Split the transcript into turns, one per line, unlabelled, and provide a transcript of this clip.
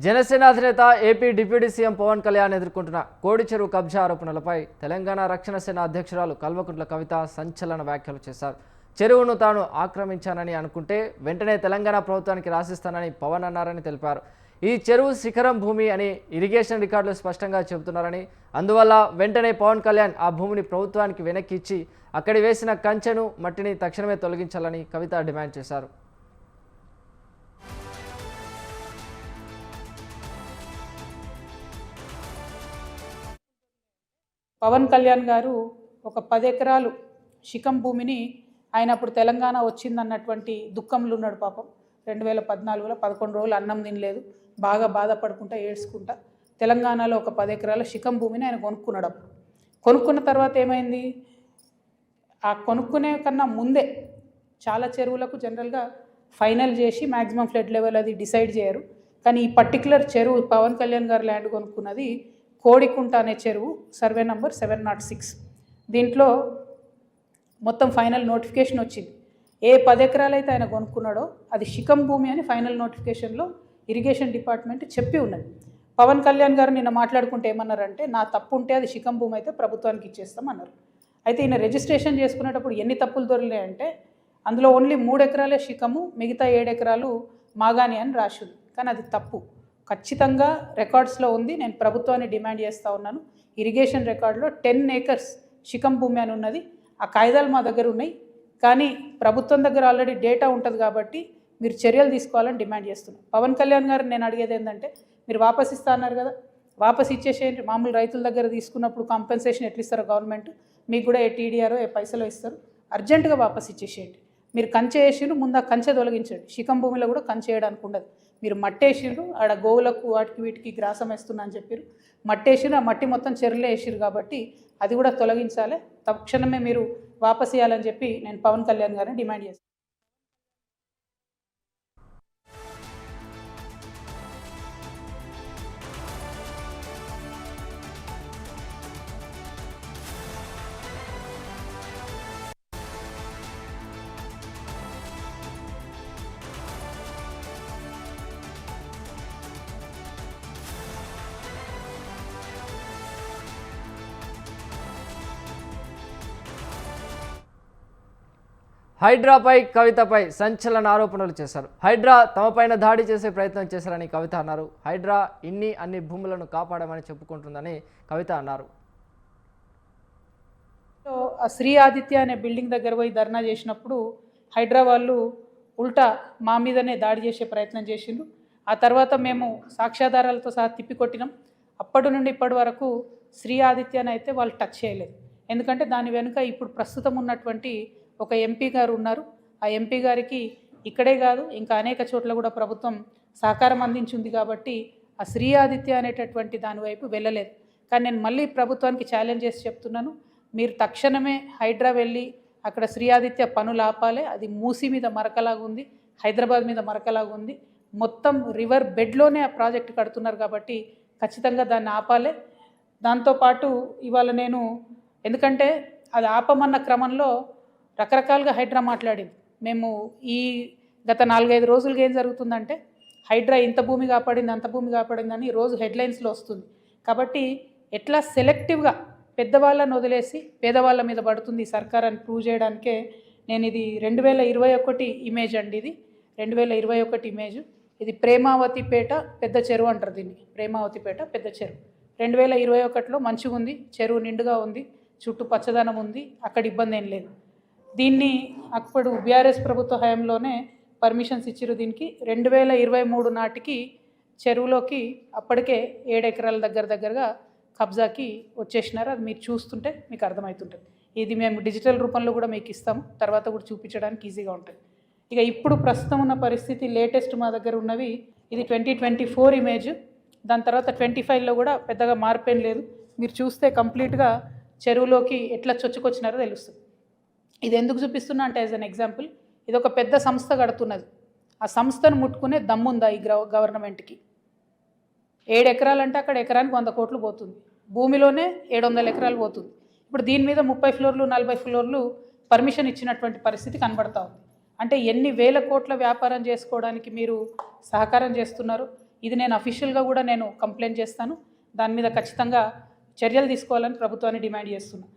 జనసేన అధినేత AP deputy CM Pawan Kalyan ఎదుర్కొంటున్న కోడి చెరువు కబ్జా ఆరోపణలపై తెలంగాణ రక్షణ సేన అధ్యక్షురాలు కల్వకుంట్ల కవిత సంచలన వ్యాఖ్యలు చేశారు. చెరువును తాను ఆక్రమించానని అనుకుంటే వెంటనే తెలంగాణ ప్రభుత్వానికి రాసిస్తానని పవన్ అన్నారని తెలిపారు. ఈ చెరువు శిఖరం భూమి అని ఇరిగేషన్ రికార్డులు స్పష్టంగా చెబుతున్నారని, అందువల్ల వెంటనే పవన్ కళ్యాణ్ ఆ భూమిని ప్రభుత్వానికి వెనక్కి ఇచ్చి అక్కడి వేసిన కంచెను మట్టిని తక్షణమే తొలగించాలని కవిత డిమాండ్ చేశారు.
పవన్ కళ్యాణ్ గారు ఒక 10 ఎకరాలు శిఖం భూమిని ఆయన అప్పుడు తెలంగాణ వచ్చిందన్నటువంటి దుఃఖంలో ఉన్నాడు. పాపం 2014లో 11 రోజులు అన్నం తినలేదు, బాగా బాధపడుకుంటా ఏడ్చుకుంటా తెలంగాణలో ఒక 10 ఎకరాల శిఖం భూమిని ఆయన కొనుక్కున్నాడు. కొనుక్కున్న తర్వాత ఏమైంది, ఆ కొనుక్కునే కన్నా ముందే చాలా చెరువులకు జనరల్గా ఫైనల్ చేసి మ్యాక్సిమం ఫ్లడ్ లెవెల్ అది డిసైడ్ చేయరు. కానీ ఈ పర్టికులర్ చెరువు పవన్ కళ్యాణ్ గారు ల్యాండ్ కొనుక్కున్నది కోడికుంట అనే చెరువు, సర్వే నంబర్ 706. దీంట్లో మొత్తం ఫైనల్ నోటిఫికేషన్ వచ్చింది. ఏ 10 ఎకరాలు అయితే ఆయన కొనుక్కున్నాడో అది శిఖం భూమి అని ఫైనల్ నోటిఫికేషన్లో ఇరిగేషన్ డిపార్ట్మెంట్ చెప్పి ఉన్నది. పవన్ కళ్యాణ్ గారు నిన్న మాట్లాడుకుంటే ఏమన్నారంటే, నా తప్పు ఉంటే అది శిఖం భూమి అయితే ప్రభుత్వానికి ఇచ్చేస్తాం అన్నారు. అయితే ఈయన రిజిస్ట్రేషన్ చేసుకునేటప్పుడు ఎన్ని తప్పులు దొరికాయంటే, అందులో ఓన్లీ 3 ఎకరాలే శిఖము, మిగతా 7 ఎకరాలు మాగాని అని రాసింది. కానీ అది తప్పు, ఖచ్చితంగా రికార్డ్స్లో ఉంది. నేను ప్రభుత్వాన్ని డిమాండ్ చేస్తూ ఉన్నాను. ఇరిగేషన్ రికార్డులో 10 ఏకర్స్ శిఖం భూమి అని ఉన్నది. ఆ కాగితాలు మా దగ్గర ఉన్నాయి, కానీ ప్రభుత్వం దగ్గర ఆల్రెడీ డేటా ఉంటుంది కాబట్టి మీరు చర్యలు తీసుకోవాలని డిమాండ్ చేస్తున్నాను. పవన్ కళ్యాణ్ గారు నేను అడిగేది ఏంటంటే, మీరు వాపస్ ఇస్తా అన్నారు కదా, వాపస్ ఇచ్చేసేయండి. మామూలు రైతుల దగ్గర తీసుకున్నప్పుడు కాంపెన్సేషన్ ఎట్లా ఇస్తారో గవర్నమెంట్, మీకు కూడా ఏ టీడీఆరో ఏ పైసలో ఇస్తారు, అర్జెంటుగా వాపస్ ఇచ్చేసేయండి. మీరు కంచె వేసిరు, ముందు ఆ కంచె తొలగించండి. శిఖం భూమిలో కూడా కంచె వేయడానికి ఉండదు. మీరు మట్టేసిరు, ఆడ గోవులకు వాటికి వీటికి గ్రాసం వేస్తున్నా అని చెప్పారు, మట్టేసిరు, ఆ మట్టి మొత్తం చెరువులో వేసిరు కాబట్టి అది కూడా తొలగించాలి. తక్షణమే మీరు వాపస్ ఇవ్వాలని చెప్పి నేను పవన్ కళ్యాణ్ గారిని డిమాండ్ చేస్తాను.
హైడ్రాపై కవితపై సంచలన ఆరోపణలు చేశారు. హైడ్రా తమపైన దాడి చేసే ప్రయత్నం చేశారని కవిత అన్నారు. హైడ్రా అన్ని భూములను కాపాడమని చెప్పుకుంటుందని కవిత అన్నారు.
శ్రీ ఆదిత్య అనే బిల్డింగ్ దగ్గర పోయి ధర్నా చేసినప్పుడు హైడ్రా వాళ్ళు ఉల్టా మా మీదనే దాడి చేసే ప్రయత్నం చేసిండ్రు. ఆ తర్వాత మేము సాక్ష్యాధారాలతో సహా తిప్పికొట్టినాం. అప్పటి నుండి ఇప్పటి వరకు శ్రీ ఆదిత్యని అయితే వాళ్ళు టచ్ చేయలేదు. ఎందుకంటే దాని వెనుక ఇప్పుడు ప్రస్తుతం ఉన్నటువంటి ఒక ఎంపీ గారు ఉన్నారు. ఆ ఎంపీ గారికి ఇక్కడే కాదు ఇంకా అనేక చోట్ల కూడా ప్రభుత్వం సహకారం అందించింది కాబట్టి ఆ శ్రీ ఆదిత్య అనేటటువంటి దానివైపు వెళ్ళలేదు. కానీ నేను మళ్ళీ ప్రభుత్వానికి ఛాలెంజ్ చేసి చెప్తున్నాను, మీరు తక్షణమే హైడ్రా వెళ్ళి అక్కడ శ్రీ ఆదిత్య పనులు ఆపాలి. అది మూసీ మీద మరకలాగా ఉంది, హైదరాబాద్ మీద మరకలాగా ఉంది, మొత్తం రివర్ బెడ్లోనే ఆ ప్రాజెక్ట్ కడుతున్నారు కాబట్టి ఖచ్చితంగా దాన్ని ఆపాలి. దాంతోపాటు ఇవాళ నేను ఎందుకంటే అది ఆపమన్న క్రమంలో రకరకాలుగా హైడ్రా మాట్లాడింది. మేము ఈ గత 4-5 రోజులుగా ఏం జరుగుతుందంటే, హైడ్రా ఇంత భూమి కాపాడింది అంత భూమి కాపాడిందని రోజు హెడ్లైన్స్లో వస్తుంది. కాబట్టి ఎట్లా సెలెక్టివ్గా పెద్దవాళ్ళని వదిలేసి పేదవాళ్ళ మీద పడుతుంది సర్కార్ అని ప్రూవ్ చేయడానికే నేను ఇది 2021 ఇమేజ్ అండి. ఇది 2021 ఇమేజ్. ఇది ప్రేమావతిపేట పెద్ద చెరువు అంటారు దీన్ని, ప్రేమావతిపేట పెద్ద చెరువు. 2021లో మంచిగా ఉంది, చెరువు నిండుగా ఉంది, చుట్టూ పచ్చదనం ఉంది, అక్కడ ఇబ్బంది ఏం లేదు. దీన్ని అప్పుడు బీఆర్ఎస్ ప్రభుత్వ హయాంలోనే పర్మిషన్స్ ఇచ్చిరు. దీనికి 2023 నాటికి చెరువులోకి అప్పటికే 7 ఎకరాల దగ్గరగా కబ్జాకి వచ్చేసినారు. అది మీరు చూస్తుంటే మీకు అర్థమవుతుంటుంది. ఇది మేము డిజిటల్ రూపంలో కూడా మీకు ఇస్తాము, తర్వాత కూడా చూపించడానికి ఈజీగా ఉంటుంది. ఇక ఇప్పుడు ప్రస్తుతం ఉన్న పరిస్థితి లేటెస్ట్ మా దగ్గర ఉన్నవి ఇది 2024 ఇమేజ్. దాని తర్వాత 25లో కూడా పెద్దగా మార్పేం లేదు. మీరు చూస్తే కంప్లీట్గా చెరువులోకి ఎట్లా చొచ్చుకొచ్చినారో తెలుస్తుంది. ఇది ఎందుకు చూపిస్తున్నా అంటే, యాజ్ అన్ ఎగ్జాంపుల్, ఇది ఒక పెద్ద సంస్థ కడుతున్నది. ఆ సంస్థను ముట్టుకునే దమ్ముందా ఈ గవర్నమెంట్కి? 7 ఎకరాలంటే అక్కడ ఎకరానికి 100 కోట్లు పోతుంది, భూమిలోనే 700 ఎకరాలు పోతుంది. ఇప్పుడు దీని మీద 30 ఫ్లోర్లు 40 ఫ్లోర్లు పర్మిషన్ ఇచ్చినటువంటి పరిస్థితి కనబడతా ఉంది. అంటే ఎన్ని వేల కోట్ల వ్యాపారం చేసుకోవడానికి మీరు సహకారం చేస్తున్నారు. ఇది నేను అఫీషియల్గా కూడా నేను కంప్లైంట్ చేస్తాను. దాని మీద ఖచ్చితంగా చర్యలు తీసుకోవాలని ప్రభుత్వాన్ని డిమాండ్ చేస్తున్నాను.